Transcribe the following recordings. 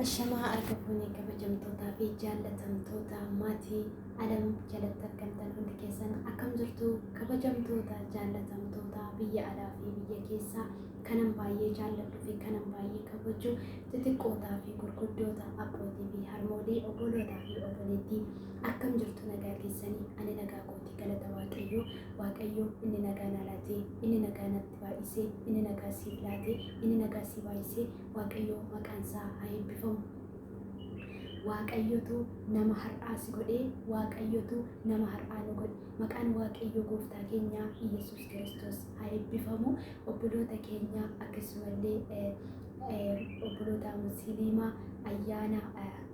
Ashamaa argafuuni kabajamtoota fi jaallatamtoota maatii Adam jalatti argamtan hundi keessan akkam jirtu kabajamtoota jaallatamtoota biyya alaa fi biyya keessaa kanan baay'ee jaalladhu fi kanan baay'ee kabaju xixiqqootaa fi gurguddoota abbootii fi harmoolii obbolootaa fi obboleettii akkam jirtu nagaa keessanii ani nagaa kootii galata waaqayyoo inni nagaa naalaatee inni nagaa natti baay'isee inni nagaa siif laatee inni nagaa si baay'isee waaqayyoo maqaan isaa haa eebbifamu. Waaqayyotu nama har'aas godhee waaqayyotu nama har'aa nu godhe maqaan waaqayyoo gooftaa keenya Yesuus Kiristoos haa eebbifamu. Obboloota keenya akkasumallee obboloota musliimaa ayyaana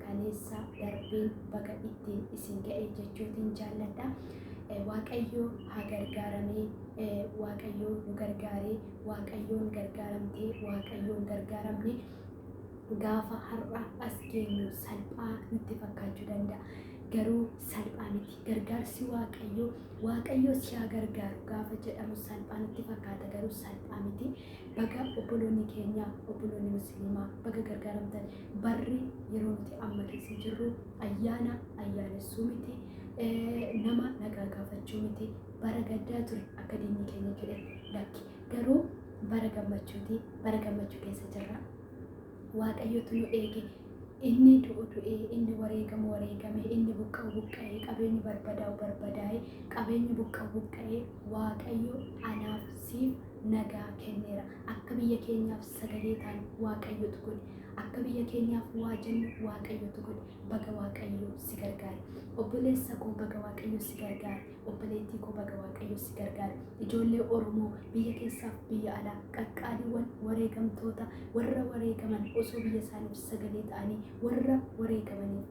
kaleessa darbeen baga ittiin isin ga'e jechuutiin jaalladha. Waaqayyoo haa gargaaramee waaqayyoo nu gargaaree waaqayyoon gargaaramtee waaqayyoon gargaaramne gaafa har'a as geenyu salphaa nutti fakkaachuu danda'a. Garuu salphaa miti. Gargaarsi waaqayyoo si haa gargaaru gaafa jedhamu salphaa nutti fakkaata garuu salphaa miti. Baga obboloonni keenya obboloonni musliimaa baga gargaaramtan. Barri yeroo nuti amma keessa jirru ayyaanessuu miti. Nama nagaa gaafachuu miti. Bara gaddaa ture akka diinni keenya jedhe lakki. Garuu bara gammachuuti. Bara gammachuu keessa jirra. Waaqayyotu nu eege inni du'u du'ee inni wareegame inni buqqa'u buqqa'ee qabeenyi barbadaa'e qabeenyi buqqa'u buqqa'ee waaqayyo anaaf siif nagaa kenneera. Akka biyya keenyaaf sagalee ta'an waaqayyotu godhe akka biyya keenyaaf waa jennu waaqayyotu godhe. Baga waaqayyo si gargaare. Obboleessa koo baga waaqayyo si gargaare. Obboleettii koo baga waaqayyo si gargaare. Ijoollee Oromoo biyya keessaaf biyya alaa qaqqaaliiwwan wareegamtoota warra wareegaman osoo biyya isaaniif sagalee ta'anii warra wareegamaniif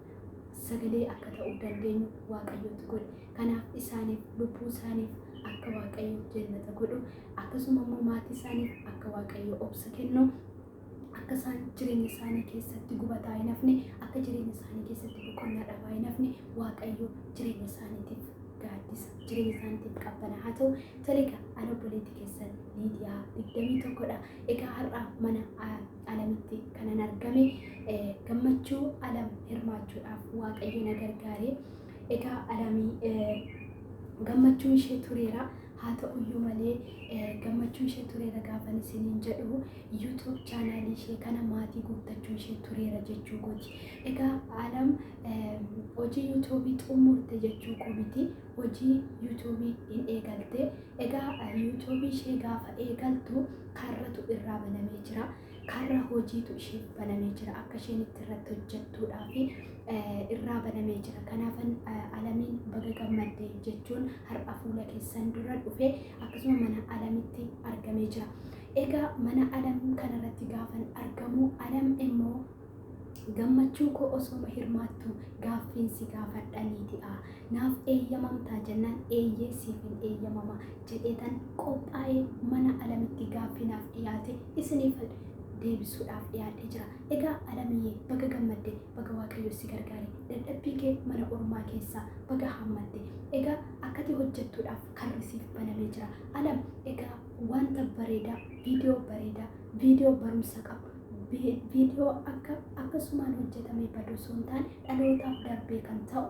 sagalee akka ta'uu dandeenyu waaqayyotu godhe. Kanaaf isaaniif lubbuu isaaniif akka waaqayyo jannata godhu akkasuma immoo maatii isaaniif akka waaqayyo obsa kennu akka isaan jireenya isaanii keessatti gubataa hin hafne akka jireenya isaanii keessatti boqonnaa dhabaa hin hafne waaqayyo jireenya isaaniitiif gaaddisa jireenya isaaniitiif qabbana haa ta'u. Toliga ana obboleettii keessan Liidiyaa 21dha. Egaa har'a mana alamitti kanan argame gammachuu alam hirmaachuudhaaf waaqayyo na gargaare. Egaa alamii gammachuun ishee tureera. Haa ta'uyyuu malee gammachuun ishee tureera gaafan isiniin jedhu YouTube chaanaalii ishee kana maatii guuttachuun ishee tureera jechuu gooti. Egaa alam hojii YouTubeii xumurte jechuu koo miti. Hojii YouTubeii hin eegalte. Egaa YouTubeii ishee gaafa eegaltu karratu irraa banamee jira. Karra hojiitu ishee banamee jira akka isheen itti irratti hojjettuudhaaf irraa banamee jira. Kanaafan alamiin baga gammadde jechuun har'a fuula keessan dura dhufe akkasuma mana alamitti argamee jira. Egaa mana alam kanarratti gaafan argamu alam immoo gammachuu koo osoo hirmaattu gaaffiinsi gaafadhaniiti'a. Naaf eeyyamamtaa jennaan eeyyee siif hin eeyyamama jedheetan qophaa'ee mana alamitti gaaffinaaf dhiyaate isiniif deebisuudhaaf dhiyaatee jira. Egaa alamiyyee baga gammadde baga waaqayyo si gargaare dadhabbii kee mana ormaa keessaa baga hammadde. Egaa akkati hojjettuudhaaf karri siif banamee jira. Alam egaa wanta bareedaa viidiyoo barumsa qabu viidiyoo akkasumaan hojjetamee baduu osoo hin taane dhalootaaf darbee kan ta'u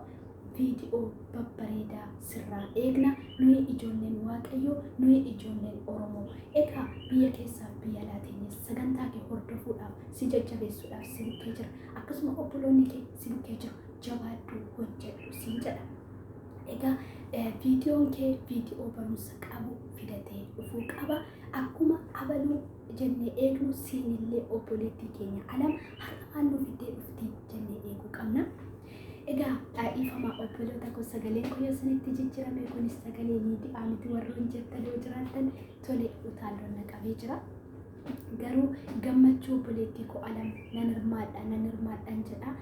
viidiyoo babbareedaa sirraa eegna. Nuyi ijoolleen waaqayyoo nuyi ijoolleen Oromoo. Egaa biyya keessaaf biyya alaatiin sagantaa kee hordofuudhaaf si jajjabeessuudhaaf si bukkee jira. Akkasuma obboloonni kee si bukkee jiru. Jabaadhu hojjedhu siin jedha. Egaa viidiyoon kee viidiyoo barumsa qabu fidatee dhufuu qaba. Akkuma abaluu jennee eegnu siinillee obboleettii keenya alam har'a nu fiddee dhufti jennee eeguu qabna. Egaa dhiifama obboloota koo sagaleen koo yoo isinitti jijjiirame kunis sagalee Liidiyaa miti. Warroon jettan yoo jiraattan tole utaalloon qabee jira. Garuu gammachuu obboleettii koo alam nan hirmaadhaan jedha.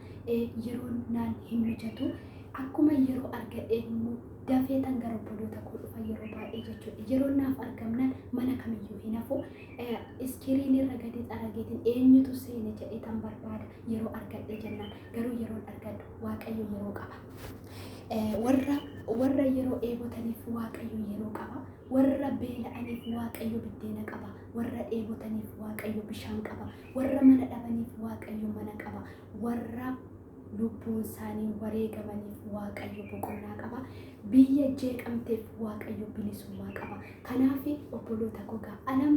Yeroon naan hin mijatu. Akkuma yeroo argadhe immoo dafeetan gara obboloota koo dhufa yeroo baay'ee jechuudha. Yeroo naaf argamnan mana kamiyyuu hin hafu. Iskiriin irra gadi xarageetiin eenyutu seene jedheetan barbaada yeroo argadhe jennaan. Garuu yeroon argadhu waaqayyo yeroo qaba. Warra yeroo eegotaniif waaqayyo yeroo qaba. Warra beela'aniif waaqayyo biddeena qaba. warra dheebotaniif waaqayyo bishaan qaba, warra mana dhabaniif waaqayyo mana qaba, warra lubbuun isaanii wareegamaniif Waaqayyo boqonnaa qaba. Biyya jeeqamteef Waaqayyo bilisummaa qaba. Kanaaf obboloota gogaa alam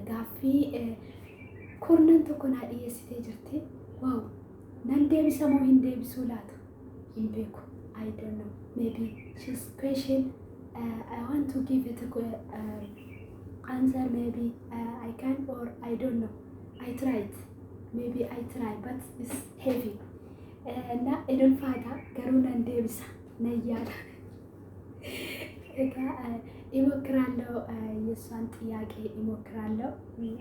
gaaffii kurnan tokko naa dhiyeessitee jirti. Waaw nan deebisa moo hin deebisuu laata? Hin beeku. I don't know. Maybe she's question. I want to give it a answer. Maybe I can or I don't know. I tried. Maybe I try, but it's heavy. Na idul fata garuu nan deebisa nan yaada. እሞክራለሁ የእሷን ጥያቄ እሞክራለሁ።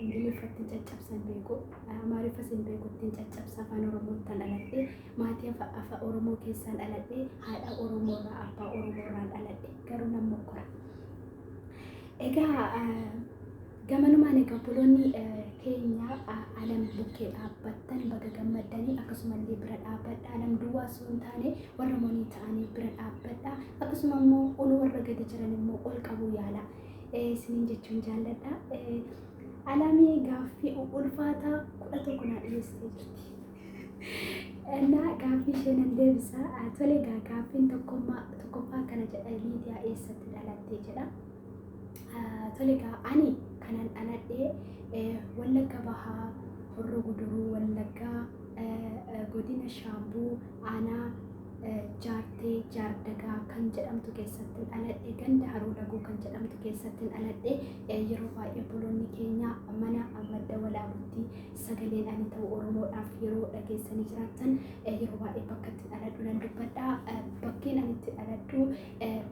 እንግሊፈትን ጨጨብሰን ቤኮ አማሪፈስን ቤኮትን ጨጨብሳ አፋን ኦሮሞ ተናለጤ ማቲ አፋ ኦሮሞ ኬሳን አለጤ ሃዳ ኦሮሞ ራ አባ ኦሮሞ ራ አለጤ ገሩ ነሞከራ ኤጋ ገመኑማን ገቡሎኒ ኬኛ አለም ቡኬ አባተን በገገመደኒ አከሱመሌ ብረ ዳበዳ አለም ዱዋ ሶንታኔ ወረሞኒ ታኔ ብረ ዳበዳ አከሱመሞ ኦኑ ወረገደ ጅረንሞ ኦልቀቡ ያላ ስኒን ጀቹን ጃለዳ አላሚ ጋፊ ኡልፋታ ኩዳቶ ኩና ዲስቲ እና ጋፊ ሸነን ደብሳ አቶሌ ጋፊን ተኮማ ከነ ጀሊዲያ ኤሰት ዳላቴ ጀዳ tolega ani kanan anadhe wallagga bahaa horro guduruu wallagga godina shaambuu aanaa jaartee jaardagaa kan jedhamtu keessatti anadhe ganda haroo dagoo kan jedhamtu keessatti anadhe yeroo baay'ee obboloonni keenya mana madda walaabutti sagaleen ani ta'u oromoodhaaf yeroo dhageessanii jiraatan yeroo baay'ee bakka itti dhaladhu nan dubbadha. Bakkeen ani itti dhaladhu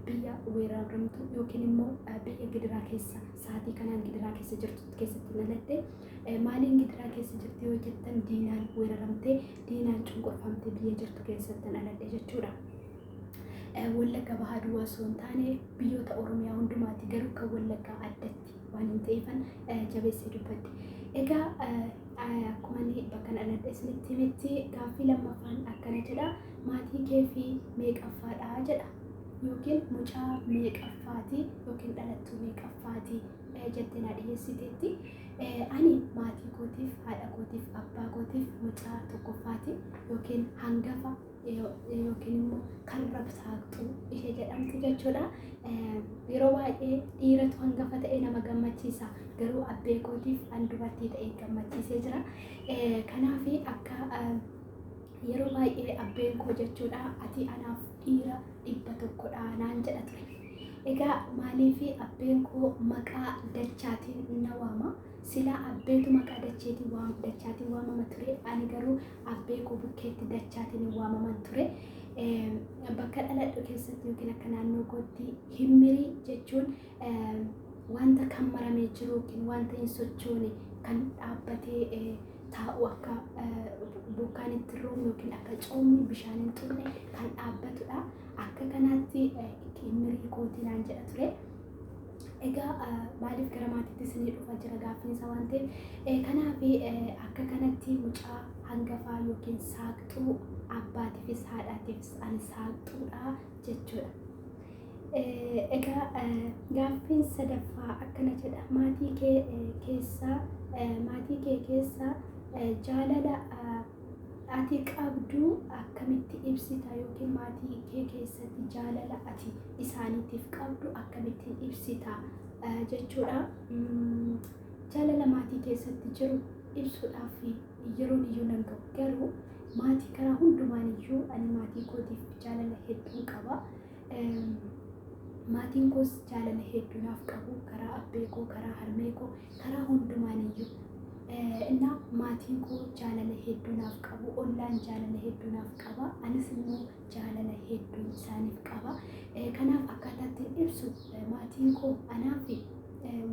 biyya weeraramtu yookiin immoo biyya gidiraa keessa sa'aatii kanaan gidiraa keessa jirtu keessatti dhaladhe. Maaliin gidiraa keessa jirti yoo jettan diinaan weeraramtee diinaan cunqurfamtee biyya jirtu keessatti dhaladhe jechuudha. Wallagga bahaa duwwaa osoo hin taane biyyoota Oromiyaa hundumaatti garuu kan Wallaggaa addatti waan hin ta'eefan jabeessee dubbadde. Egaa akkuma inni bakka dhaladhe isinitti himetti gaaffii lammaffaan akkana jedha. Maatii kee fi meeqaffaadha jedha yookiin mucaa meeqaffaati yookiin dhalattuu meeqaffaati jettee na dhiyeessiteetti. Ani maatii kootiif haadha kootiif abbaa kootiif mucaa tokkoffaati yookiin hangafa yookiin immoo kan rabsaaqxu ishee jedhamtu jechuudha. Yeroo baay'ee dhiiratu hangafa ta'ee nama gammachiisa garuu abbee kootiif an dubartii ta'ee gammachiisee jira. Kanaaf akka yeroo baay'ee abbeen koo jechuudha ati anaaf dhiira 100dha naan jedha ture. Egaa maaliif abbeen koo maqaa dachaatiin na waama? Sila abbeetu maqaa dachaatiin waamama ture. Ani garuu abbee koo bukkeetti dachaatiin waamaman ture. Bakka dhaladhu keessatti yookiin akka naannoo kootti himmirii jechuun wanta kan maramee jiru yookiin wanta hin sochoone kan dhaabbatee taa'u akka bokkaan itti roomu yookiin akka coomni bishaan hin turre kan dhaabbatudha. Akka kanaatti himmirii kootii naan jedha ture. Egaa maaliif gara maatiitti isinii dhufa jira gaaffiinsa waan ta'eef kanaaf akka kanatti mucaa hangafaa yookiin saaqxuu abbaatiifis haadhaatiifis ani saaqxuudha jechuudha. Egaa gaaffiin sadaffaa akkana jedha. Maatii kee keessa jaalala ati qabdu akkamitti ibsita yookiin maatii kee keessatti jaalala ati isaaniitiif qabdu akkamitti ibsita jechuudha. Jaalala maatii keessatti jiru ibsuudhaaf yeroon iyyuu nan ga'u garuu maatii karaa hundumaan iyyuu ani maatii kootiif jaalala hedduu qaba. Maatiin koos jaalala hedduu naaf qabu karaa abbee koo karaa harmee koo karaa hundumaan iyyuu. እና maatiin koo jaalala hedduu naaf qabu ollaan jaalala hedduu naaf qaba anis immoo jaalala hedduu isaaniif qaba. Kanaaf akkaataatti ibsu maatiin koo anaaf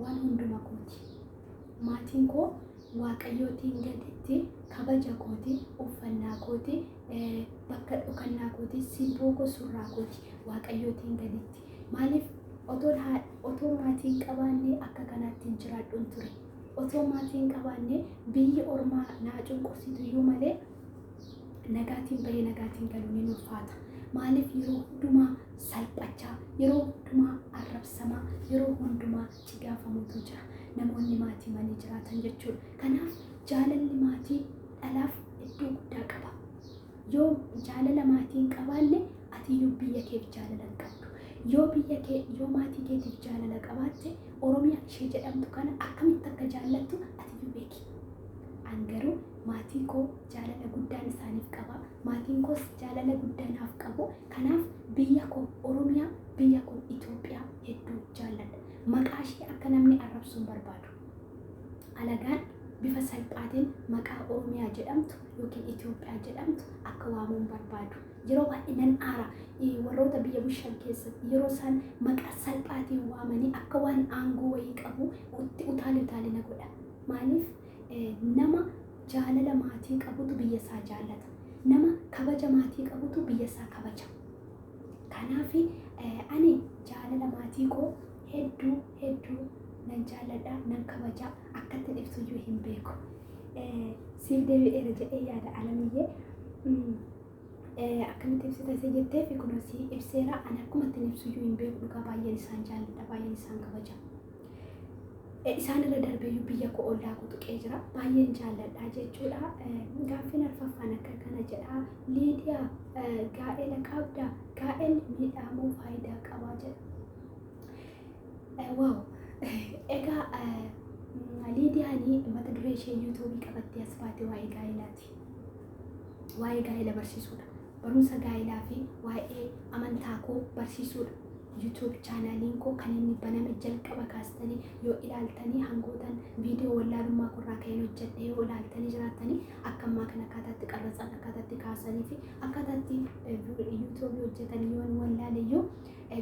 waan hunduma kooti. Maatiin koo waaqayyootiin gaditti kabaja kooti uffannaa kooti bakka dhokannaa kooti simboo koo surraa kooti waaqayyootiin gaditti. Maaliif otoo maatiin qabaannee akka kanaatti hin jiraadhuun ture. Otoo maatiin qabaannee biyyi ormaa naa cunqursitu iyyuu malee nagaatiin bahee nagaatiin galuun ni ulfaata. Maaliif yeroo hundumaa salphachaa yeroo hundumaa arrabsamaa yeroo hundumaa cigaafamutu jira namoonni maatii malee jiraatan jechuudha. Kanaaf jaalalli maatii dhalaaf hedduu guddaa qaba. Yoo jaalala maatiin qabaanne atiyyuu biyya keef jaalala hin qabdu. Yoo maatii keetiif jaalala qabaatte Oromiyaa ishee jedhamtu kana akkamitti akka jaallattu atiyyuu beeki. An garuu maatii koo jaalala guddaan isaaniif qaba. Maatiin koos jaalala guddaan naaf qabu. Kanaaf biyya koo Oromiyaa, biyya koo Itoophiyaa hedduu jaalladha. Maqaa ishee akka namni arrabsu hin barbaadu. Alagaan bifa salphaatiin maqaa Oromiyaa jedhamtu yookiin Itoophiyaa jedhamtu akka waamuu hin barbaadu. Yeroo baay'ee nan aara warroota biyya bushaan keessatti yeroo isaan maqaa salphaatiin waamanii akka waan aangoo wayii qabu utaalina godha. Maaliif nama jaalala maatii qabutu biyya isaa jaallata. Nama kabaja maatii qabutu biyya isaa kabaja. Kanaaf ani jaalala maatii koo hedduu nan jaalladha, nan kabaja. Akkatti ibsuyyuu hin beeku. Siif deebi'eera jedhee yaada Alamiyyee. Akkamitti ibsita isa jettee fi kunoo si ibseera. Ani akkumatti ibsuyyuu hin beeku. Dhugaa baay'een isaan jaalladha, baay'een isaan kabaja. Isaan irra darbeeyyuu biyya koo ollaa kutuqee jira. Baay'een jaalladha jechuudha. Gaaffiin arfaffaan akka kana jedha. Liidiyaa gaa'ela qabda. Gaa'elli miidhamuu faayidaa qabaa jedha. Waaw. Egaa Liidiyaan mata duree ishee yuutuubii qabattee as baate waa'ee gaa'elaati. Waa'ee gaa'ela barsiisuudha. Barumsa gaa'elaa fi waa'ee amantaa koo barsiisuudha. YouTube chaanaliin koo kan inni baname jalqaba kaastanii yoo ilaaltanii hangootan viidiyoo wallaalummaa korraa ka'een hojjedhe yoo ilaaltanii jiraatanii akka ammaa kana akkaataatti qarratsan akkaataatti kaasanii fi akkaataatti YouTube hojjetan yoo wallaaleyyuu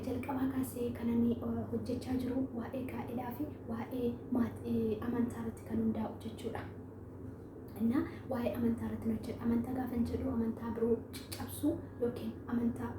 jalqabaa kaasee kan inni hojjechaa jiru waa'ee gaa'elaa fi waa'ee amantaa irratti kan hundaa'u jechuudha. Inna waa'ee amantaa irratti hojjedha. Amantaa gaafa jedhu amantaa biroo cabsuu yookiin amantaa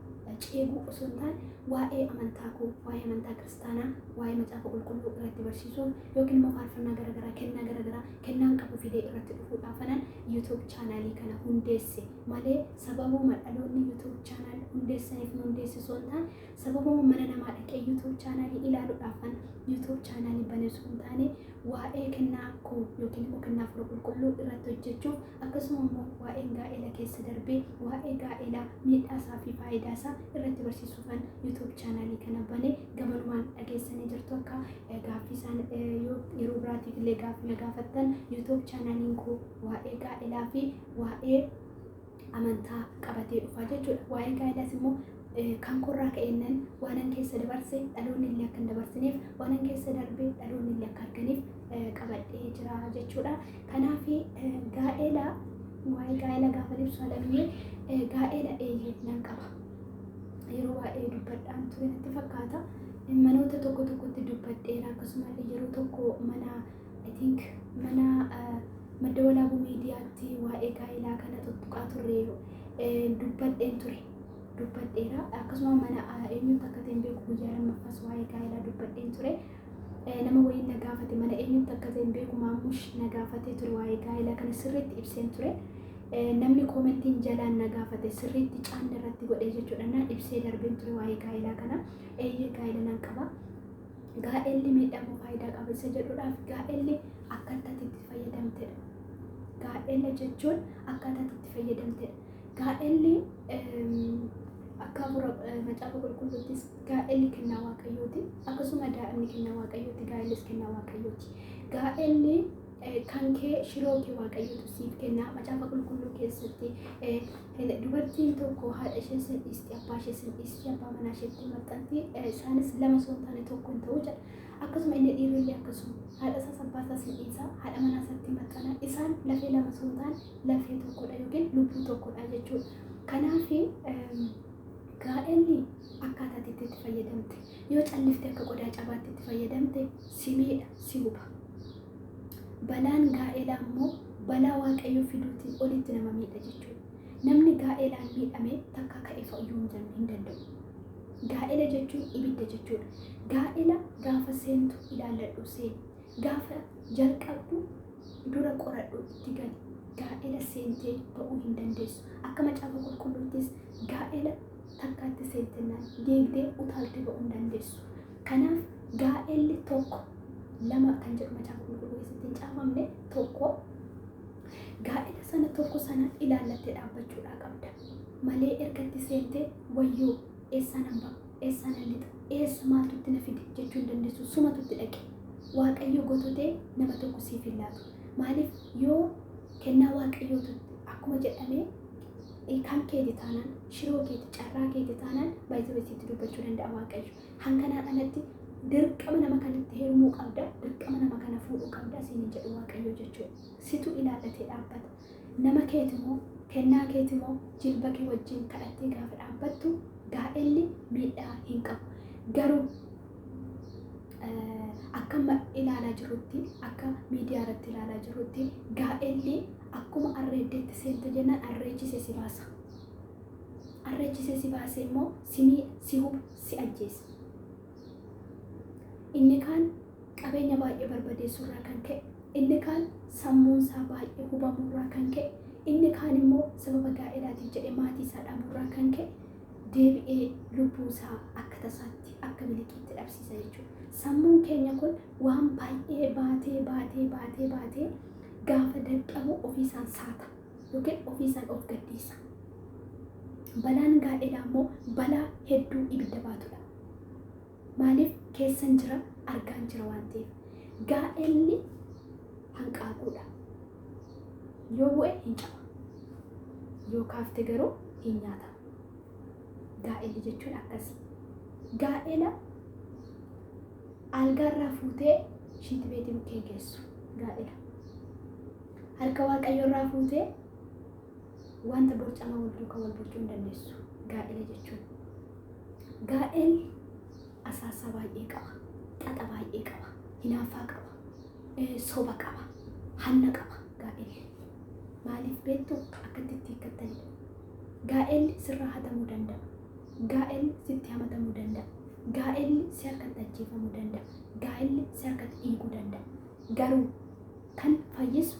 ceeguu osoo hin taane waa'ee amantaa koo, waa'ee amantaa kiristaanaa, waa'ee macaafa qulqulluu irratti barsiisuu yookiin immoo faarfannaa garaagaraa, kennaa garaagaraa kennaan qabu fidee irratti dhufuudhaafanan YouTube chaanalii kana hundeesse malee sababuma dhaloonni YouTube chaanal hundeessaniif nu hundeessisoo hin taane sababuma mana namaa dhaqee YouTube chaanalii ilaaluudhaafan YouTube chaanalii baneessuu hin taane waa'ee kennaa koo yookiin immoo kennaa fura qulqulluu irratti hojjechuuf akkasuma immoo waa'ee gaa'ela keessa darbee waa'ee gaa'elaa miidhaasaa fi faayidaasaa irratti barsiisuufan YouTube chaanalii kana banee gamanumaan dhageessanii jirtu. Akka gaaffii isaan yeroo biraatiif illee gaaffii na gaafattan YouTube chaanaliin koo waa'ee gaa'elaa fi waa'ee amantaa qabatee dhufa jechuudha. Waa'ee gaa'elaas immoo kan korraa ka'eennan waanan keessa dabarse dhaloonni illee akka hin dabarsineef waanan keessa darbee dhaloonni illee akka arganiif qabadhee jira jechuudha. Kanaaf gaa'ela waa'ee gaa'ela gaafa ibsu Alamiyyee gaa'ela nan qaba. Yeroo baay'ee dubbadhaan ture natti fakkaata. Manoota tokkotti dubbadheera. Akkasumallee yeroo tokko mana madda walaabuu miidiyaatti waa'ee gaa'elaa kana tuttuqaa turre dubbadheen ture. Dubbadheera. Akkasuma mana eenyutti akka ta'e beeku guyyaa lammaffaas waa'ee gaa'elaa dubbadheen ture. Nama wayiin na gaafate mana eenyutti akka ta'e beeku Maamush na gaafatee ture waa'ee gaa'elaa kana sirriitti ibseen ture. Namni koomentiin jalaan na gaafate sirriitti caanni irratti godhee jechuudha. Naan ibsee darbeen ture waa'ee gaa'elaa kana. Gaa'ela nan qaba. Gaa'elli miidhamuu faayidaa qaba isa jedhuudhaaf gaa'elli akkaataa itti fayyadamtedha. Gaa'ela jechuun akkaataa itti fayyadamtedha. Gaa'elli akka macaafa qulqulluuttis gaa'elli kennaa waaqayyooti. Akkasuma daa'imni kennaa waaqayyooti. Gaa'ellis kennaa waaqayyooti. Gaa'elli kan kee shiroo kee waaqayyootu siif kenna. Macaafa qulqulluu keessatti dubartiin tokko haadha ishee sin dhiisti, abbaa ishee sin dhiisti, abbaa manaa isheetti maxxanti. Isaanis lama osoo hin taane tokko hin ta'u jedha. Akkasuma inni dhiirrillee akkasuma haadha isaas abbaa isaas sin dhiisa, haadha manaa isaatti maxxana. Isaan lafee lama osoo hin taane lafee tokkodha yookiin lubbuu tokkodha jechuudha. Kanaaf gaa'elli akkaataa itti fayyadamte yoo callifte akka qodaa cabaatti itti fayyadamte si miidha, si huba. Balaan gaa'elaa immoo balaa waaqayyoo fiduutiin olitti nama miidha jechuudha. Namni gaa'elaan miidhame takka ka'ee fayyuu hin danda'u. Gaa'ela jechuun ibidda jechuudha. Gaa'ela gaafa seentu ilaalladhu seeni. Gaafa jalqabdu dura qoradhu itti gali. Gaa'ela seentee ba'uu hin dandeessu. Akka macaafa qulqulluuttis gaa'ela takkaatti seentennaan deegdee utaaltee ba'uu hin dandeessu. Kanaaf gaa'elli tokko lama kan jedhu macaafa qulqulluu keessatti hin caafamne tokko gaa'ela sana tokko sana ilaallattee dhaabbachuudha qabda. Malee ergatti seentee wayyoo eessaan hamba eessaan hallixa eessa maaltutti na fide jechuu hin dandeessu sumatutti dhaqe. Waaqayyo gototee nama tokko siif hin laatu. Maaliif yoo kennaa waaqayyootu akkuma jedhamee kan keeti taanaan shiroo keeti carraa keeti taanaan baay'ee basitti dubbachuu danda'a waaqayyo. Hanganaa kanatti dirqama nama kanatti heerumuu qabda, dirqama nama kana fuudhuu qabda siin jedhu waaqayyo jechuudha. Situ ilaallatee dhaabbata. Nama keetimoo kennaa keetimoo jilba kee wajjin kadhattee gaafa dhaabbattu gaa'elli miidhaa hin qabu. Garuu akkuma ilaalaa jirrutti akka miidiyaa irratti ilaalaa jirrutti gaa'elli akkuma arreeddeetti seente jennaan arreechise si baasa. Arreechise si baasee immoo si huba si ajjeesa. Inni kaan qabeenya baay'ee barbadeessurraa kan ka'e, inni kaan sammuunsaa baay'ee hubamurraa kan ka'e, inni kaan immoo sababa gaa'elaatiif jedhee maatii isaa dhabuurraa kan ka'e deebi'ee lubbuusaa akka tasaatti akka miliqiitti dhabsiisa jechuudha. Sammuun keenya kun waan baay'ee baatee gaafa dadhabu ofiisaan saata yookiin ofiisaan of gaddiisa. Balaan gaa'elaa immoo balaa hedduu ibidda baatudha. Maaliif keessan jira argaan jira waan ta'eef. Gaa'elli hanqaaquudha. Yoo bu'e hin caba. Yoo kaafte garuu hin nyaata. Gaa'elli jechuun akkasii. Gaa'ela algaarraa fuutee shiinti beetii bukkee geessu gaa'ela. Harka waaqayyo irraa fuutee wanta borcamaa wal duukaa wal bulchuu hin dandeessu gaa'ela jechuun. Gaa'elli asaasaa baay'ee qaba, xaxa baay'ee qaba, hinaaffaa qaba, soba qaba, hanna qaba gaa'elli. Maaliif beektu akkatti itti hiikkattanidha. Gaa'elli sirraa hatamuu danda'a. Gaa'elli sitti hamatamuu danda'a. Gaa'elli si harkatti ajjeefamuu danda'a. Gaa'elli si harkatti dhiiguu danda'a. Garuu kan fayyisu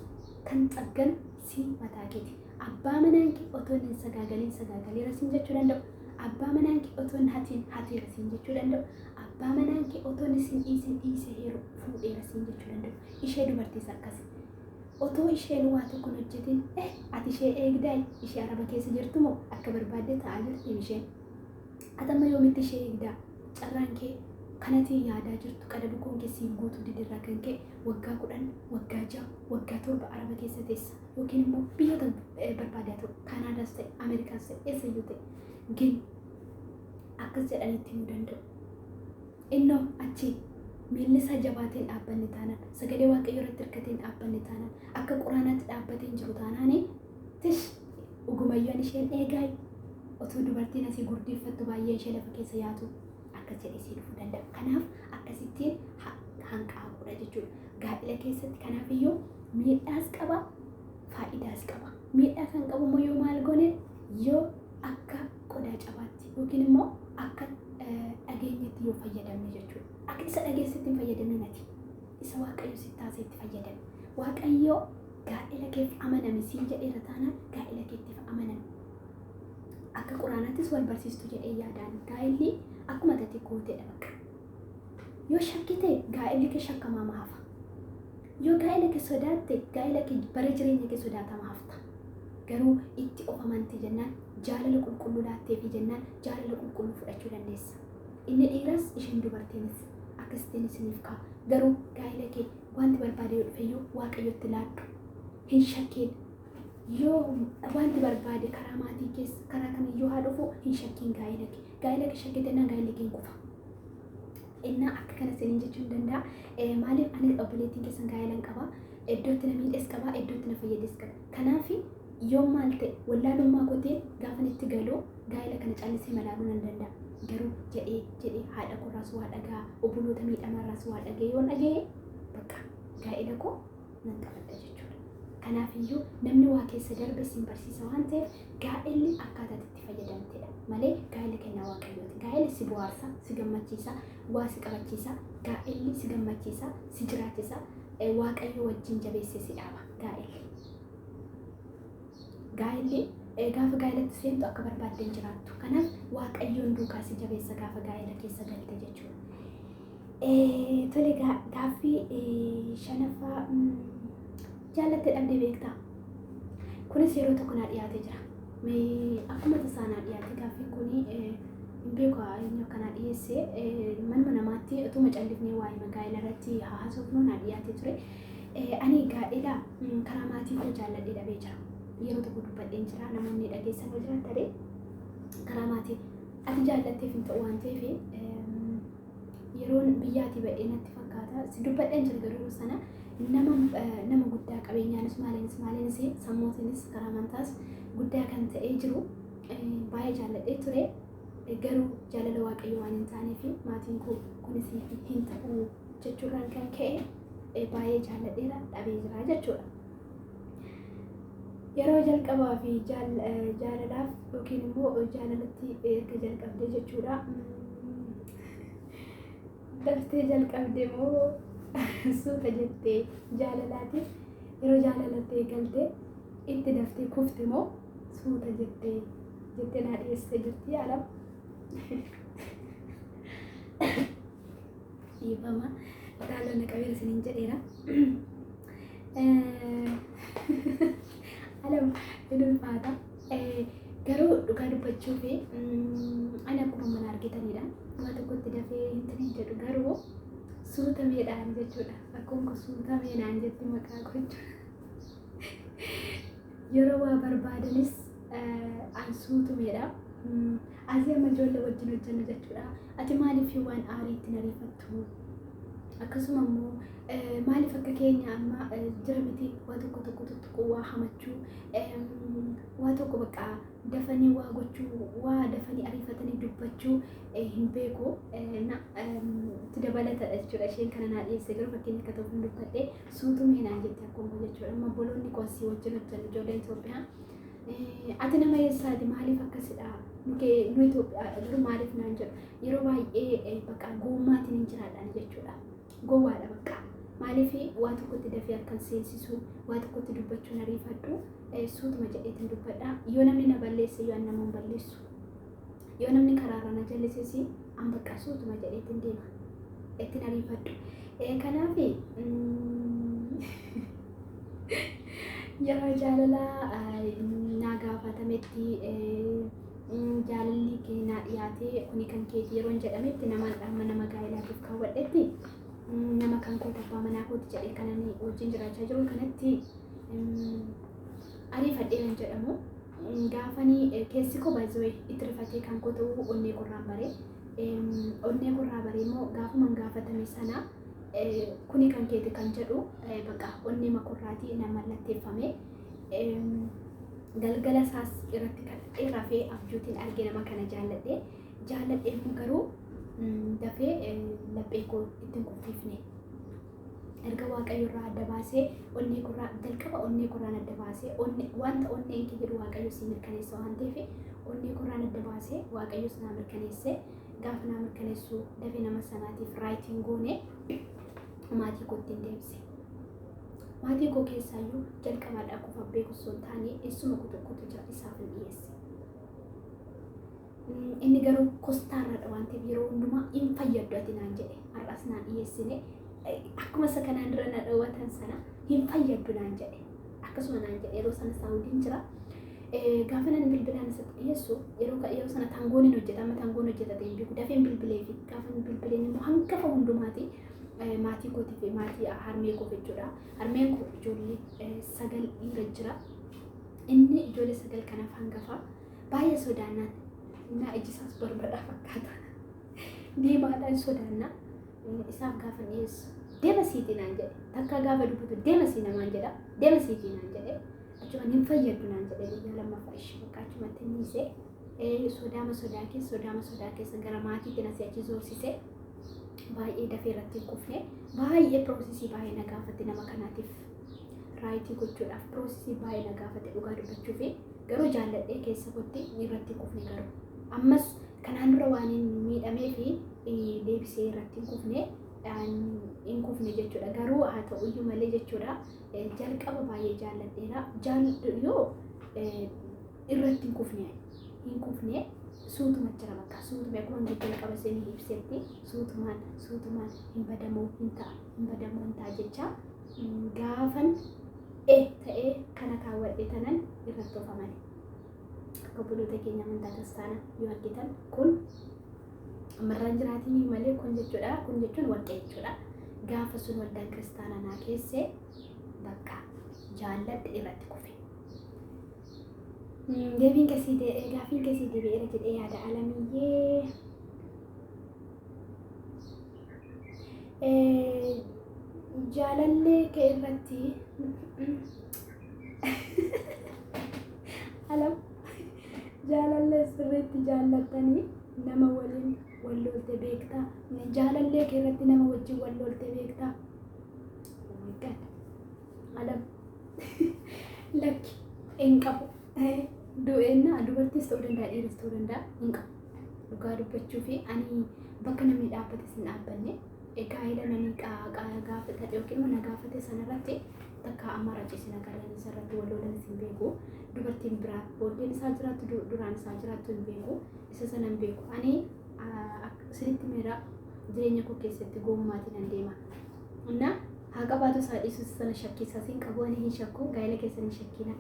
kan xagganu si mataa keeti. Abbaa manaan kee otoo hin sagaagaleera siin jechuu danda'u. Abbaa manaan kee otoo hin hateera siin jechuu danda'u. Abbaa manaan kee otoo hin dhiisee heeru fuudheera siin jechuu danda'u. Ishee dubartiis akkasi. Otoo isheen waa tokko hin hojjetin ati ishee eegdaa ishee araba keessa jirtu moo akka barbaadde ta'aa jirti isheen. Atamma yoomitti ishee eegdaa carraan kee kanatti yaadaa jirtu qadabu koon keessii guutuu didirraa kan ka'e waggaa 10 waggaa 6 waggaa 7 araba keessa teessa yookiin immoo biyyoota barbaadaa ta'u Kaanaadaas ta'e Ameerikaas ta'e eessayyuu ta'e gin akkas jedhanitti himuu danda'u. Innoo achi miilli isaa jabaateen dhaabbanni taanaan sagalee waaqayyo irratti hirkateen dhaabbanni taanaan akka quraanaatti dhaabbateen jiru taanaani tish ugumayyoon isheen eegaay otoo dubartiin asii gurdeeffattu baay'ee ishee lafa keessa yaatu akkas jedhee isii dhufuu danda'a. Kanaaf akkasittiin hanqaaquudha jechuudha. Gaa'ela keessatti kanaaf iyyuu miidhaas qaba faayidaas qaba. Miidhaa kan qabu immoo yoo maal goone yoo akka qodaa cabaatti yookiin immoo akka dhageenyetti yoo fayyadamne jechuudha. Akka isa dhageessitti hin fayyadamne nati. Isa waaqayyo si taaseetti fayyadame. Waaqayyo gaa'ela keef amaname siin jedheera taanaan gaa'ela keettiif amaname. Akka quraanaattis wal barsiistu jedhee yaadaan gaa'elli akkuma tati gooteedha bakka. Yoo shakkite gaa'elli kee shakkamaa maafa. Yoo gaa'ela kee sodaatte gaa'ela kee bara jireenya kee sodaatamaa hafta. Garuu itti of amantii jennaan jaalala qulqulluu laatteefi jennaan jaalala qulqulluu fudhachuu dandeessa. Inni dhiiras isheen dubartiinis akkasittiin isiniif ka'a. Garuu gaa'ela kee wanti barbaade yoo dhufeyyuu waaqayyotti laaddu hin shakkiin. Yoo wanti barbaade karaa maatii keessa karaa kamiyyuu haa dhufu hin shakkiin gaa'ela kee. Gaa'ela kee shakkitennaan gaa'elli kee hin kufa. Innaa akka kana siniin jechuu hin danda'a. Maaliif ani obboleettiin keessan gaa'ela hin qaba. Iddootti na miidhes qaba, iddootti na fayyades qaba. Kanaaf yoo maal ta'e wallaalummaa kootiin gaafa itti galuu gaa'ela kana callisee malaaluu nan danda'a. Garuu jedhee haadha koorraas waa dhagaa, obboloota miidhamaarraas waa dhagee yoon dhagee bakka gaa'ela koo nan qabadha jechuudha. Kanaaf iyyuu namni waa keessa darbe sin barsiisa waan ta'eef gaa'elli akkaataa itti fayyadamtedha malee gaa'ela kennaa waaqayyooti. Gaa'elli si bohaarsa, si gammachiisa, waa si qabachiisa. Gaa'elli si gammachiisa, si jiraachisa. Waaqayyo wajjin jabeessee si dhaaba gaa'elli. Gaa'elli gaafa gaa'elatti seentu akka barbaadde hin jiraattu. Kanaaf waaqayyoon duukaa si jabeessa gaafa gaa'ela keessa galte jechuudha. Tole gaaffii shanaffaa jaalatte dhabdee beektaa? kunis yeroo tokko na dhiyaatee jira. Akkuma tasaa na dhiyaate gaaffii kuni beeku eenyu kana dhiyeesse manuma namaatti utuma callifnee waa'ee magaalaa irratti haasofnu na dhiyaatee ture. Ani gaa'ela karaa maatii koo jaalladhee dhabee jira. Yeroo tokko dubbadheen jira namoonni dhageessan yoo jiran ta'e karaa maatii ati jaallatteef hin ta'u waan ta'eef yeroon biyyaatii ba'ee natti fakkaata. Si dubbadheen jira garuu sana nama guddaa qabeenyaanis maaliinis sammuutiinis karaa amantaas guddaa kan ta'ee jiru baay'ee jaalladhee ture. Garuu jaalala waaqayyo waan hin taaneef maatiin koo kunis hin ta'u jechuudhaan kan ka'e baay'ee jaalladheera dhabee jira jechuudha. Yeroo jalqabaa fi jaalalaaf yookiin immoo jaalalatti erga jalqabdee jechuudha. Daftee jalqabdee moo suuta jettee jaalalaatiif yeroo jaalalattee galtee itti daftee kufte moo suuta jettee naa dhiyeessee jirti alam. Dhiifama dhaalonna qabeera isiniin jedheera. Alam hin ulfaata. Garuu dhugaa dubbachuu fi ani akkuma mana argitanidha. Waa tokkotti dafee hin jedhu garuu suutameedhaan jechuudha. Akkuma suutameedhaan jetti maqaa gochuudha. Yeroo waa barbaadanis an suutumeedha. Asii amma ijoollee wajjin hojjennu jechuudha. Ati maaliif waan aariitti na rifattu? Akkasuma immoo maaliif akka keenya amma jira miti waa tokko waa hamachuu waa tokko bakka dafanii waa gochuu waa dafanii ariifatanii dubbachuu hin beeku itti dabalatadha jechuudha. Isheen kana naa dhiyeesse garuu fakkeenya akka ta'uuf hin dubbadhee suutumeenaan jettee akkuma jechuudha. Amma obboloonni qoosii wajjin hojjennu ijoollee Itoophiyaa. Ati nama eessaati maaliif akkasidha? Nu Itoophiyaa garuu maaliif naan jedhu yeroo baay'ee bakka goommaatiin hin jiraadhaan jechuudha. Gowwaadha bakka maaliif waa tokkotti dafee akkan seensisu waa tokkotti dubbachuu na riifadhu suutuma jedheetiin dubbadha. Yoo namni na balleesse yoo nama hin balleessu yoo namni karaarra na jallises an bakka suutuma jedheetiin deema itti na riifadhu. Kanaaf yeroo jaalalaa naa gaafatametti jaalalli kee naa dhiyaatee kuni kan keeti yeroon jedhametti nama gaa'elaatiif kaawwadhetti nama kan koo tabbaa manaa kooti jedhee kananii wajjin jiraachaa jiru kanatti ariifadheeran jedhamu. Gaafanii keessi koo baay'ee itti rifatee kan koo ta'uu onnee qorraan baree immoo gaafuman gaafatame sana kuni kan keeti kan jedhu bakka onnee makorraatii nama mallatteeffame. Galgala isaas irratti kadhadhee rafee abjuutiin argee nama kana jaalladhee garuu dafee laphee koo ittiin qopheeffne. Erga waaqayyo irraa adda baasee onnee korraa jalqaba onnee korraan adda baasee wanta onneen kee jedhu waaqayyo si mirkaneessa waan ta'eef onnee korraan adda baasee waaqayyo sana mirkaneessee gaafa na mirkaneessu dafee nama sanaatiif raayitiin goone maatii kootti deebise. Maatii koo keessaayyuu jalqabaadhaa qofa beeku osoo hin taane eessuma tokkotu jira isaaf hin dhiyeesse. Inni garuu kostaarradha waan ta'eef yeroo hundumaa hin fayyaddu ati naan jedhe har'as naan dhiyeessine akkuma isa kanaan dura na dhoowwatan sana hin fayyaddu naan jedhe akkasuma naan jedhe yeroo sana saawudiin jira. Gaafa nan bilbilaan isatti dhiyeessu yeroo sana tangoon hin hojjeta amma tangoon hojjetate hin beeku dafeen bilbilee fi gaafa bilbileen immoo hangafa hundumaati. Maatii kootii fi maatii harmee koo jechuudha. Harmeen koo ijoollee 9 dhiira jira. Inni ijoollee 9 kanaaf hangafa baay'ee sodaannaan na ijisaas barbada fakkaata. Deemaadhaan sodaannaa isaaf gaafa dhiyeessu deema siitii naan jedhe takka gaafa dubbatu deema sii namaan jedha deema siitii naan jedhe achuma hin fayyaddu naan jedhe biyya lammaffaa ishee bakka achumatti niisee sodaa keessa gara maatiitti na si'achi zoorsisee. Baay'ee dafee irratti hin kufne baay'ee piroosesii baay'ee na gaafate nama kanaatiif raayitii gochuudhaaf piroosesii baay'ee na gaafate dhugaa dubbachuu fi garuu jaalladhee keessa kootti irratti hin kufne garuu ammas kanaan dura waan hin miidhamee fi deebisee irratti hin kufne jechuudha. Garuu haa ta'uyyuu malee jechuudha jalqaba baay'ee jaalladheera yoo irratti hin kufne suutuma jira bakka suutuma akkuma gidduu qaba seenii ibsetti suutumaan hin badamuu hin ta'a jecha gaafan ta'ee kana kaawwadhe tanan toofamani. Obboloota keenya amantaa kiristaanaa yoo argitan kun amarraan jiraatii malee kun jechuudha. Kun jechuun warqee jechuudha. Gaafa sun waldaan kiristaanaa naa keessee bakka jaalladhe irratti kufe. Gaafiin kasii deebi'eera jedhee yaada alamiyyee. Jaalallee kee irratti alam jaalallee sirriitti jaallattanii nama waliin wal lolte beektaa? Jaalallee kee irratti nama wajjin wal lolte beektaa? Oh my God. Alam lakki hin qabu. Dubartiis ta'uu danda'a, dhiiris ta'uu danda'a, hin qabu. Dhugaa dubbachuu fi ani bakka namni dhaabbates hin dhaabbanne. Gaa'ela nani gaafate yookiin mana gaafate sanarratti takka amma raciisina galan isarratti wal lolanis hin beeku. Dubartiin biraa booddeen isaa jiraattu duraan isaa jiraattu hin beeku. Isa sana hin beeku. Ani sinitti meera jireenya koo keessatti goommaatiin nan deema. Inna haa qabaatu isaa dhiisu sana shakkiisaa siin qabu ani hin shakku gaa'ela keessan hin shakkina.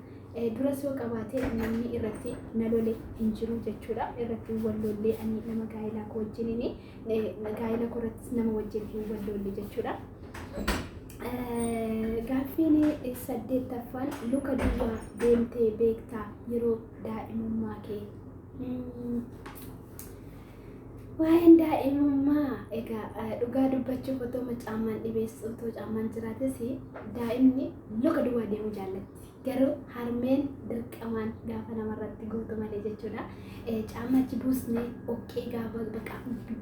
Duras yoo qabaate namni irratti na lole hin jiru jechuudha. Irratti wal lollee ani nama gaa'elaa koo wajjiniin gaa'ela koo irrattis nama wajjin hin wal lolle jechuudha. Gaaffiin 8ffaan luka duwwaa deemtee beektaa yeroo daa'imummaa kee? Waa'een daa'imummaa egaa dhugaa dubbachuuf otoo caammaan dhibees otoo caammaan jiraates daa'imni luka duwwaa deemuu jaallatti. Garuu harmeen dirqamaan gaafa namarratti gootu malee jechuudha. Caammachi buusnee okkee gaafa baqa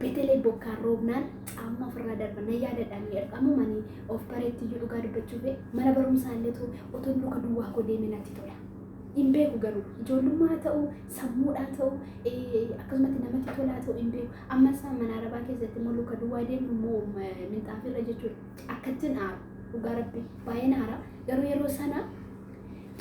betelee bokkaan roobnaan caamma ofirraa darba na yaadadhaan jedhamumanii of bareetti iyyuu dhugaa dubbachuuf mana barumsaa illeetu otoo luka duwwaa koo deeme natti tola. Hin beeku garuu ijoollummaa ta'uu sammuudhaa ta'uu akkasumatti namatti tolaa ta'uu hin beeku. Amma isaan mana arabaa keessatti immoo luka duwwaa deemu immoo minxaafirra jechuudha. Akkattiin aaru dhugaa rabbi baay'een aara. Garuu yeroo sana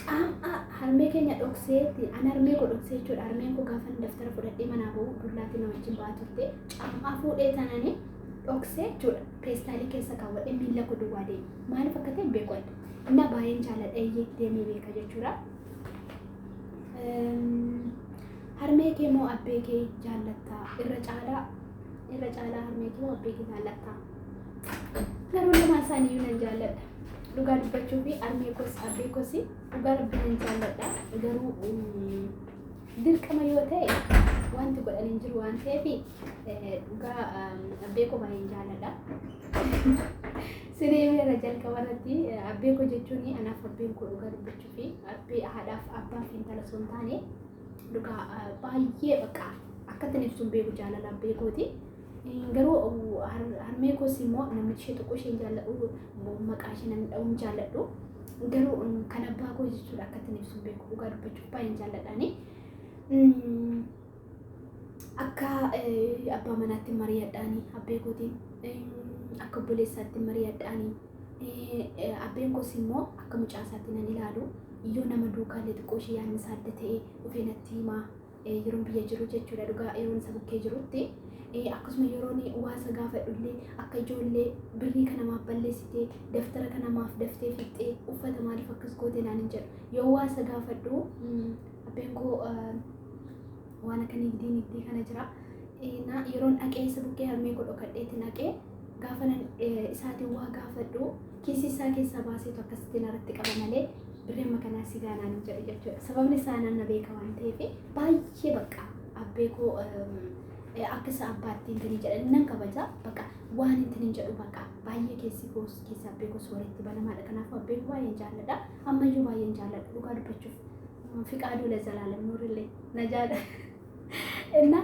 caam'a harmee keenya dhokseetti ani harmee koo dhoksee jechuudha. Harmeen koo gaafa daftara fudhadhee manaa bahu dullaatti na wajjin ba'aa turte caam'aa fuudhee tanani dhoksee jechuudha. Peestaalii keessa kaawwadhee miila koo duwwaa deeme. Maaliif akka ta'e hin beeku adda. Inni baay'een jaalladha iyyee deemee beeka jechuudha. Harmee kee moo abbee kee jaallattaa? Irra caalaa harmee kee moo abbee kee jaallattaa? Garuu lamaan isaanii iyyuu nan jaalladha. Dhugaa dubbachuu fi harmee koos abbee koos dhugaa rabbii nan jaalladha. Garuu dirqama yoo ta'e wanti godhan hin jiru waan ta'eef dhugaa abbee koo baay'een jaalladha. Sineemera jalqaba irratti abbee koo jechuun anaaf abbeen koo dhugaa dubbachuu fi abbee haadhaaf abbaa fi intala osoo hin taane dhugaa baay'ee baqa akkatti ibsuun beeku jaalala abbee kooti. Garuu harmee koos immoo namichi ishee tokko isheen jaalladhu maqaa ishee namni dha'uun jaalladhu. Garuu kan abbaa koo jechuudha akkatti ibsuun beeku dhugaa dubbachuuf baay'een jaalladhaani. Akka abbaa manaatti mari'adhaani abbee kootiin. Akka obboleessaatti mari'adhaani. Abbeen koos immoo akka mucaasaatti nan ilaalu. Iyyoo nama duukaalee xiqqoo ishee yaadni isaa adda ta'e dhufee natti himaa yeroon biyya jiru jechuudha. Dhugaa yeroon isa bukkee jirutti akkasuma yeroon waasa gaafadhullee akka ijoollee birrii kana namaaf balleessitee daftara kana namaaf daftee fixxee uffata maaliif akkas gootee naan hin jedhu. Yoo waasa gaafadhu abbeen koo waan akka nigdii kana jira. Yeroon dhaqee isa bukkee harmee koo dhokadheetti naqee gaafa isaatiin waa gaafadhu kiisii isaa keessaa baaseetu akkasittiin irratti qaba malee birreen makanaa si gaanaan hin jedhu jechuudha. Sababni isaa na beeka waan ta'eef baay'ee baqa abbee koo akka isa abbaatti hin jedhan nan kabaja baqa waan hin jedhu baqa baay'ee keessi abbee koos walitti banamaadha. Kanaafuu abbee koo baay'een jaalladha. Ammayyuu baay'een jaalladha dhugaa dubbachuuf. Fiqaaduu Lazalaalam nuurillee na jaalladha. Inna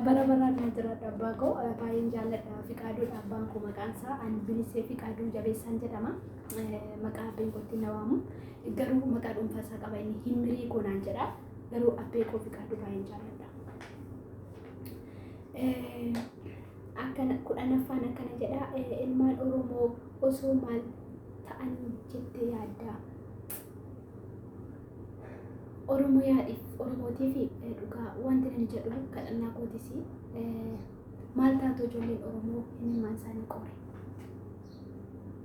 bara baraan na jiraadha abbaa koo baay'een jaalladha. Fiqaaduudha abbaan koo maqaan isaa Bilisee Fiqaaduu Jabeessaan jedhama. Maqaa abbeen kootti na waamu. Garuu maqaa dhuunfaa isaa qaba inni Himirii koo naan jedha. Garuu abbee koo Fiqaaduu baay'een jaalladha. Akkana 10ffaan akkana jedha. Ilmaan Oromoo osoo maal ta'an jettee yaadda? Oromoo yaadif Oromootiif dhugaa wanti nan jedhu kadhannaa kootis maal taatu ijoolleen Oromoo himimmaan isaanii qore.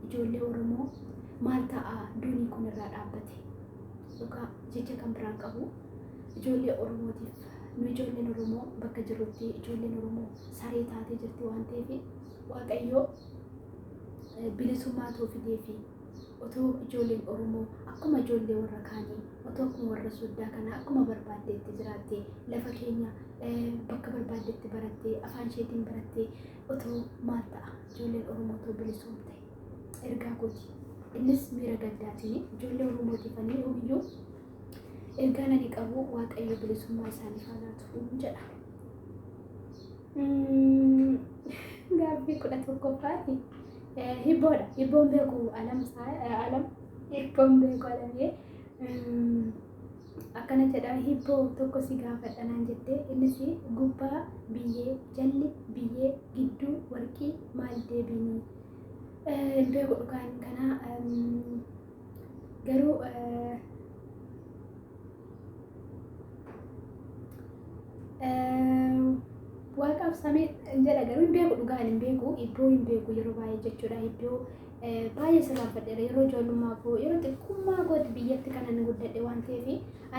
Ijoollee Oromoo maal ta'a duunii kun irraa dhaabbate. dhugaa jecha kan biraan qabu ijoollee Oromootiif nu ijoolleen Oromoo bakka jirrutti ijoolleen Oromoo saree taatee jirti waan ta'eef Waaqayyo bilisummaa too fidee fi otoo ijoolleen Oromoo akkuma ijoollee warra kaanii otoo akkuma warra soddaa kana akkuma barbaaddeetti jiraattee lafa keenya bakka barbaaddeetti barattee afaan isheetiin barattee otoo maal ta'a ijoolleen Oromoo otoo bilisoomte ergaa kooti innis miira gaddaatiin ijoollee Oromootiif ani ofiyyuu ergaan ani qabu Waaqayyo bilisummaa isaaniif haa laatu jedha. Gaaffii 11ffaati. Hibboodha. Hibboon beeku alam hibboon beeku alamee akkana jedha hibboo tokko si gaafadha naan jettee innis gubbaa biyyee jalli biyyee gidduu warqii maal deebiinii beeku dhugaan kana garuu waaqaaf samii jedha garuu hin beeku dhugaan hin beeku hibboo hin beeku yeroo baay'ee jechuudha hibboo baay'ee sirraanfadheera yeroo ijoollummaa koo yeroo xiqqummaa kooti biyyatti kanan guddadhe waan ta'eef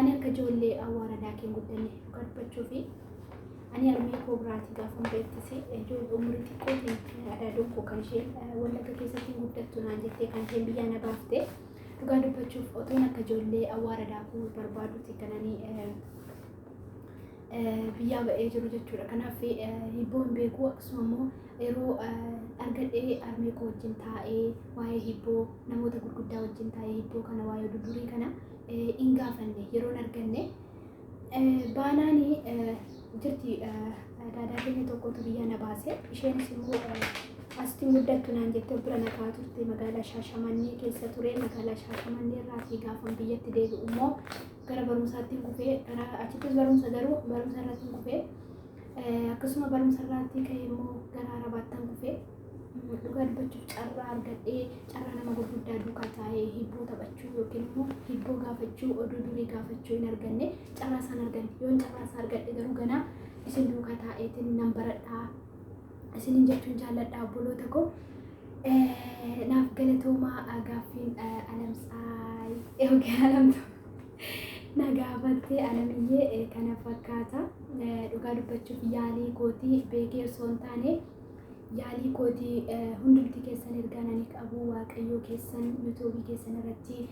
ani akka ijoollee awwaara daakeen guddanne dubbachuu fi ani armee koo biraatii gaafa beektise ijoollee umurii xiqqootiin adaadoon koo kan isheen wallagga keessatti guddattu naan jettee kan isheen biyyaa na baaftee dhugaa dubbachuuf otoon akka ijoollee awwaara daakuu barbaadutti kananii biyyaa ba'ee jiru jechuudha. Kanaaf hibboo hin beeku akkasuma immoo yeroo argadhee armee koo wajjin taa'ee waa'ee hibboo namoota gurguddaa wajjin taa'ee hibboo kana waa'ee dudurii kana hin gaafanne yeroo hin arganne baanaanii jirti daadaa keenya tokkotu biyya na baase isheenis immoo astiin guddattu naan jettee bira na kaa'aa turte magaalaa Shaashamannee keessa ture magaalaa Shaashamannee irraatii gaafan biyyatti deebi'u immoo gara barumsaatti kufee gara achittis barumsa garuu barumsa irratti kufee akkasuma barumsa irratti ka'ee immoo gara Arabaatti kufee dhugaa dubbachuuf carraa argadhee carraa nama gurguddaa duukaa taa'ee hibboo taphachuu yookiin immoo hibboo gaafachuu oduu durii gaafachuu hin arganne carraa isaan arganne yoon carraa isaa argadhe garuu ganaa isin duukaa taa'eetiin nan baradhaa isinin jechuun jaalladhaa obboloota koo naaf galatoomaa gaaffiin alamsaay yookiin alamtu na gaafattee alamiyyee kana fakkaata dhugaa dubbachuuf yaalii kootii beekee osoo hin taane yaalii kootii hundumti keessan ergaan ani qabu waaqayyoo keessan yuutuubii keessan irratti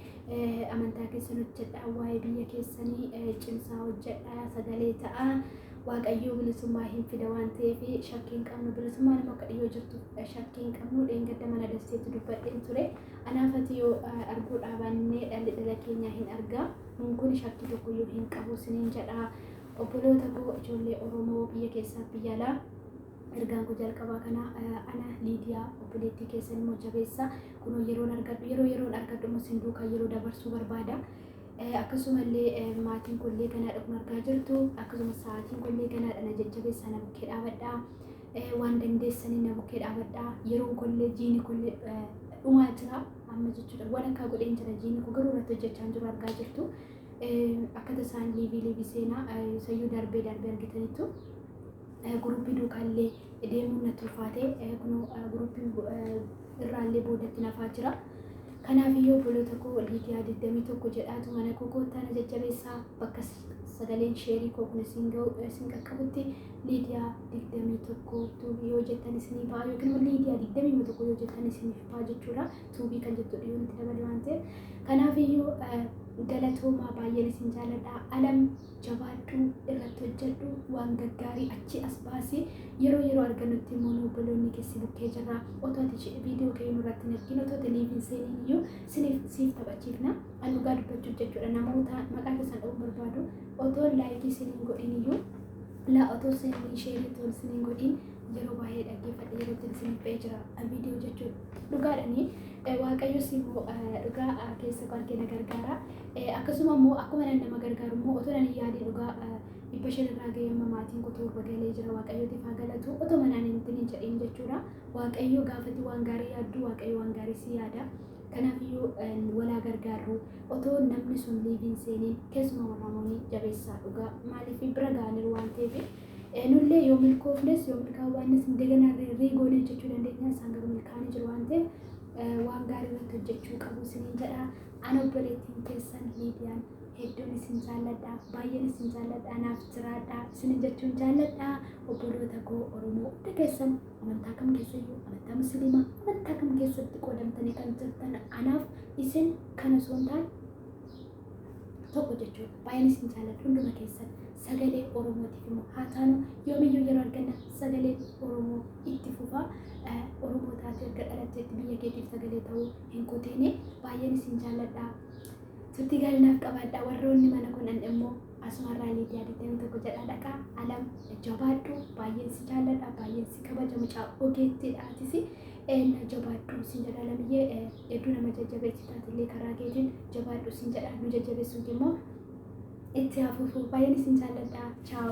amantaa keessan hojjedhaa waa'ee biyya keessanii cimsaa hojjedhaa sagalee ta'a waaqayyoo bilisummaa hin fida waan ta'eef shakkii hin qabnu bilisummaa nama akka dhiyyoo jirtu shakkii hin qabnu dheengadda mana dasseetti dubbadheen ture anaafati yoo arguu dhaabannee dhalli dhala keenyaa hin argaa kun shakkii tokkoyyuu hin qabu siniin jedha obboloota koo ijoollee Oromoo biyya keessaa biyya alaa ergaan koo jalqabaa kana ana Liidiyaa obboleettii keessan immoo jabeessa kunoo yeroon argadhu immoo sin duukaa yeroo dabarsuu barbaada akkasumallee maatiin kollee ganaadha kun argaa jirtu akkasuma sa'aatiin kollee ganaadha na jajjabeessa na bukkee dhaabadhaa waan dandeessanii na bukkee dhaabadhaa yeroon kollee jiini kollee dhumaa jira amma jechuudha waan akka godheen jira jiini koo garuu irratti hojjechaa jiru argaa jirtu akkata isaan liivii seenaa sayyuu darbee argitanitu guruppii duukaallee deemuun natti ulfaatee kunoo guruppii irraallee boodatti nafaa jira. Kanaaf iyyuu obboloota koo Liidiyaa 21 jedhaatu mana koo koottaa na jajjabeessaa bakka sagaleen sheerii koo kun isin qaqqabutti Liidiyaa 21 tuubii yoo jettan isinii ba'a yookiin immoo Liidiyaa 21 yoo jettan isiniif ba'a jechuudha. Tuubii kan jettu dhiyoo nutti dabale waan ta'eef. Kanaaf iyyuu galatoomaa baay'een isin jaalladha. Alam jabaadhu irratti hojjedhu waan gaggaarii achi as baasii yeroo argannutti immoo obboloonni keessi bukkee jirra. Otoo ati viidiyoo keenya irratti arginu otoo liiviin seeniin iyyuu siif taphachiifna. An dhugaa dubbachuuf jechuudha namoota maqaa keessan dha'uu barbaadu otoo laayikii siniin godhin iyyuu otoo siniin sheerii toon siniin godhin yeroo baay'ee dhaggeeffadhe yeroo siniin ba'ee jira viidiyoo jechuudha. Dhugaadhanii waaqayyos immoo dhugaa keessa qarqee na gargaara. Akkasuma immoo akkuma nama gargaaru immoo otoo nan yaadee dhugaa 500 irraa ga'ee amma maatiin koo torba galee jira waaqayyootiif haa galatu otoo manaan hin jedhin jechuudha. Waaqayyo gaafati waan gaarii yaaddu waaqayyo waan gaarii si yaada. Kanaaf iyyuu walaa gargaarru otoo namni sun liiviin seeniin keessuma warramoonni jabeessaa dhugaa maaliif bira ga'aniiru waan ta'eef nullee yoo milkoofnes yoo milkaa'uudhaanis indegana riigoonee jechuu dandeenya isaan garuu milkaa'anii jiru waan ta'eef waan gaarii irratti hojjechuu qabu isiniin jedha. Ana obboleettiin keessan Liidiyaan hedduun isin jaalladha baay'een isin jaalladha anaaf jiraadha isin jechuun jaalladha obboloota koo Oromoo hunda keessan amantaa kam keessayyuu amantaa musliimaa amantaa kam keessatti qoodamtanii kan jirtan anaaf isin kana osoo hin taane tokko jechuudha baay'een isin jaalladha hunduma keessan sagalee Oromootiif immoo haa taanu yoomiyyuu yeroo arganna sagalee Oromoo itti fufaa Oromoo taatee erga dhalatteetti biyya keetiif sagalee ta'uu hin kuteene baay'een isin jaalladha turtii gaarii naaf qabaadha warroonni mana kunan immoo asumarraa liitii adiitamii tokko jedhaa dhaqaa alam jabaadhu baay'een si jaalladha baay'een si kabaja mucaa ogeettiidhaatis jabaadhu sin jedha lamiyyee hedduu nama jajjabeessitaatillee karaa keetiin jabaadhu sin jedha nu jajjabeessuuti immoo itti hafuufu baay'een isin jaalladha chaaw